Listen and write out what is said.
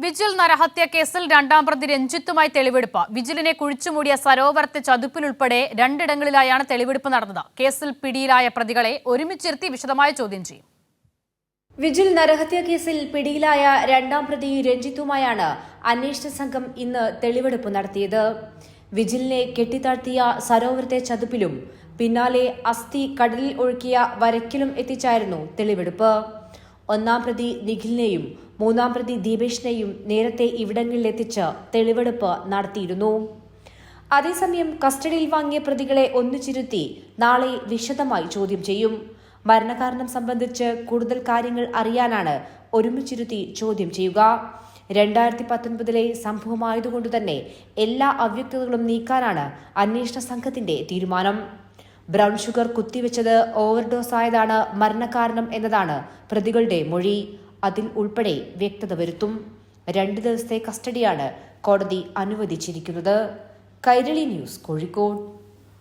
Vigil നരഹത്യ കേസിൽ രണ്ടാം പ്രതി രഞ്ജിത്തുമായി തെളിവെടുപ്പ്. വിജിലിനെ കുഴിച്ചുമൂടിയ സരോവരത്തെ ചതുപ്പിലുൾപ്പെടെ രണ്ടിടങ്ങളിലായാണ് തെളിവെടുപ്പ് നടന്നത്. കേസിൽ പിടിയിലായ പ്രതികളെ ഒരുമിച്ചിരുത്തി വിശദമായ ചോദ്യം ചെയ്യും. വിജിൽ നരഹത്യ കേസിൽ പിടിയിലായ രണ്ടാം പ്രതി രഞ്ജിത്തുമായാണ് അന്വേഷണ സംഘം ഇന്ന് തെളിവെടുപ്പ് നടത്തിയത്. വിജിലിനെ കെട്ടിത്താഴ്ത്തിയ സരോവരത്തെ ചതുപ്പിലും പിന്നാലെ അസ്ഥി കടലിൽ ഒഴുക്കിയ വരയ്ക്കലും എത്തിച്ചായിരുന്നു തെളിവെടുപ്പ്. ഒന്നാം പ്രതി നിഖിലിനെയും മൂന്നാം പ്രതി ദീപേഷിനെയും നേരത്തെ ഇവിടങ്ങളിലെത്തിച്ച് തെളിവെടുപ്പ് നടത്തിയിരുന്നു. അതേസമയം കസ്റ്റഡിയിൽ വാങ്ങിയ പ്രതികളെ ഒന്നിച്ചിരുത്തി നാളെ വിശദമായി ചോദ്യം ചെയ്യും. മരണകാരണം സംബന്ധിച്ച് കൂടുതൽ കാര്യങ്ങൾ അറിയാനാണ് ഒരുമിച്ചിരുത്തി ചോദ്യം ചെയ്യുക. 2019 സംഭവമായതുകൊണ്ടുതന്നെ എല്ലാ അവ്യക്തതകളും നീക്കാനാണ് അന്വേഷണ സംഘത്തിന്റെ തീരുമാനം. ബ്രൌൺ ഷുഗർ കുത്തിവെച്ചത് ഓവർഡോസ് ആയതാണ് മരണകാരണം എന്നതാണ് പ്രതികളുടെ മൊഴി. അതിൽ ഉൾപ്പെടെ വ്യക്തത വരുത്തും. 2 ദിവസത്തെ കസ്റ്റഡിയാണ് കോടതി അനുവദിച്ചിരിക്കുന്നത്. കൈരളി ന്യൂസ്, കോഴിക്കോട്.